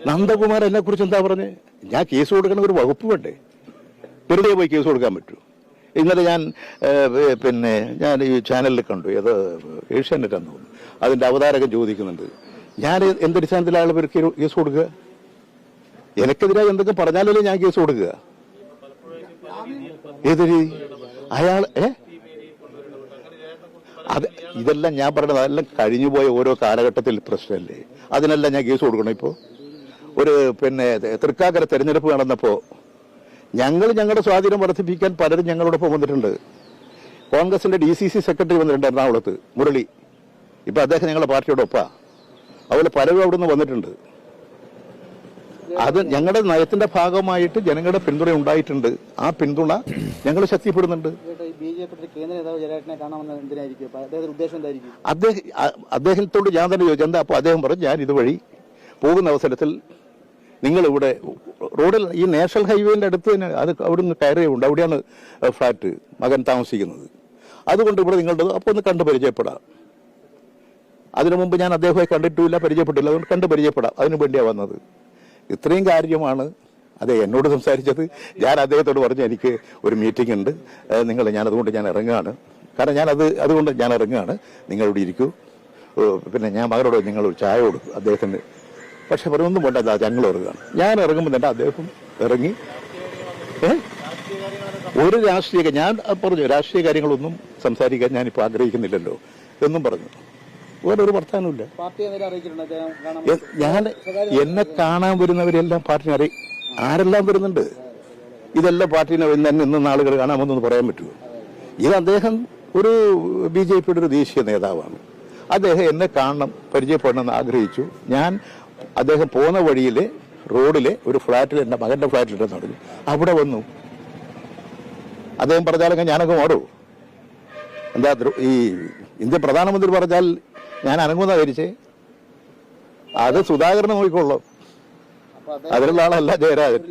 നന്ദകുമാർ എന്നെ കുറിച്ച് എന്താ പറഞ്ഞ്? ഞാൻ കേസ് കൊടുക്കണ ഒരു വകുപ്പ് വേണ്ടേ? വെറുതെ പോയി കേസ് കൊടുക്കാൻ പറ്റൂ? ഇന്നലെ ഞാൻ ഈ ചാനലിൽ കണ്ടു, ഏത് ഏഷ്യാനെറ്റാന്ന് തോന്നുന്നു, അതിന്റെ അവതാരകൻ ചോദിക്കുന്നുണ്ട്, ഞാൻ എന്തടിസ്ഥാനത്തിലാണ് ഇവർക്ക് കേസ് കൊടുക്കുക? എനിക്കെതിരായി എന്തൊക്കെ പറഞ്ഞാലല്ലേ ഞാൻ കേസ് കൊടുക്കുക? ഏത് രീതി? അയാൾ അത് ഇതെല്ലാം ഞാൻ പറഞ്ഞത് അതെല്ലാം കഴിഞ്ഞുപോയ ഓരോ കാലഘട്ടത്തിൽ പ്രശ്നമല്ലേ? അതിനെല്ലാം ഞാൻ കേസ് കൊടുക്കണം. ഇപ്പോൾ ഒരു തൃക്കാക്കര തെരഞ്ഞെടുപ്പ് നടന്നപ്പോൾ ഞങ്ങളുടെ സ്വാധീനം വർദ്ധിപ്പിക്കാൻ പലരും ഞങ്ങളോടൊപ്പം വന്നിട്ടുണ്ട്. കോൺഗ്രസിന്റെ DCC സെക്രട്ടറി വന്നിട്ടുണ്ട് എറണാകുളത്ത്, മുരളി. ഇപ്പൊ അദ്ദേഹം ഞങ്ങളുടെ പാർട്ടിയോടൊപ്പാ. അതുപോലെ പലരും അവിടെ നിന്ന് വന്നിട്ടുണ്ട്. അത് ഞങ്ങളുടെ നയത്തിന്റെ ഭാഗമായിട്ട് ജനങ്ങളുടെ പിന്തുണ ഉണ്ടായിട്ടുണ്ട്. ആ പിന്തുണ ഞങ്ങൾ ശക്തിപ്പെടുന്നുണ്ട്. അദ്ദേഹത്തോട് ഞാൻ തന്നെ ചോദിച്ചു, എന്താ? അപ്പോൾ അദ്ദേഹം പറഞ്ഞു, ഞാൻ ഇതുവഴി പോകുന്ന അവസരത്തിൽ നിങ്ങളിവിടെ റോഡിൽ ഈ നാഷണൽ ഹൈവേന്റെ അടുത്ത് തന്നെ അത് അവിടുന്ന് കയറിയുണ്ട്, അവിടെയാണ് ഫ്ലാറ്റ് മകൻ താമസിക്കുന്നത്. അതുകൊണ്ട് ഇവിടെ നിങ്ങളുടെ അപ്പോൾ ഒന്ന് കണ്ട് പരിചയപ്പെടാം. അതിനു മുമ്പ് ഞാൻ അദ്ദേഹത്തെ കണ്ടിട്ടില്ല, പരിചയപ്പെട്ടില്ല. അതുകൊണ്ട് കണ്ട് പരിചയപ്പെടാം, അതിനു വേണ്ടിയാണ് വന്നത്. ഇത്രയും കാര്യമാണ് അതെ എന്നോട് സംസാരിച്ചത്. ഞാൻ അദ്ദേഹത്തോട് പറഞ്ഞു, എനിക്ക് ഒരു മീറ്റിംഗ് ഉണ്ട്, അതുകൊണ്ട് ഞാൻ ഇറങ്ങുകയാണ്. കാരണം അതുകൊണ്ട് ഞാൻ ഇറങ്ങുകയാണ്, നിങ്ങളിവിടെ ഇരിക്കൂ. ഞാൻ മകനോട് നിങ്ങളൊരു ചായ കൊടുക്കും അദ്ദേഹത്തിന്. പക്ഷെ പറയൊന്നും വേണ്ട, ഞങ്ങൾ ഇറങ്ങുകയാണ്. ഞാൻ ഇറങ്ങുമ്പോൾ തന്നെ അദ്ദേഹം ഇറങ്ങി. ഒരു ഞാൻ പറഞ്ഞു, രാഷ്ട്രീയ കാര്യങ്ങളൊന്നും സംസാരിക്കാൻ ഞാനിപ്പോൾ ആഗ്രഹിക്കുന്നില്ലല്ലോ എന്നും പറഞ്ഞു. വേറൊരു വർത്താനമില്ല. ഞാൻ എന്നെ കാണാൻ വരുന്നവരെല്ലാം പാർട്ടിനെ ആരെല്ലാം വരുന്നുണ്ട്. ഇതെല്ലാം പാർട്ടിനെ ഇന്ന് ആളുകൾ കാണാമെന്നൊന്ന് പറയാൻ പറ്റുമോ? ഇത് അദ്ദേഹം ഒരു BJPയുടെ ഒരു ദേശീയ നേതാവാണ്. അദ്ദേഹം എന്നെ കാണണം, പരിചയപ്പെടണമെന്ന് ആഗ്രഹിച്ചു. ഞാൻ അദ്ദേഹം പോകുന്ന വഴിയിലെ റോഡിലെ ഒരു ഫ്ലാറ്റിൽ, എൻ്റെ മകന്റെ ഫ്ലാറ്റിലിട്ടെന്ന് പറഞ്ഞു. അവിടെ വന്നു. അദ്ദേഹം പറഞ്ഞാലൊക്കെ ഞാനങ്ങ് ഓടും. എന്താ ഈ ഇന്ത്യൻ പ്രധാനമന്ത്രി പറഞ്ഞാൽ ഞാൻ അനങ്ങുന്ന ധരിച്ചേ? അത് സുധാകരനെ നോക്കിക്കൊള്ളു. അതിലുള്ള ആളല്ല ജയരാജൻ.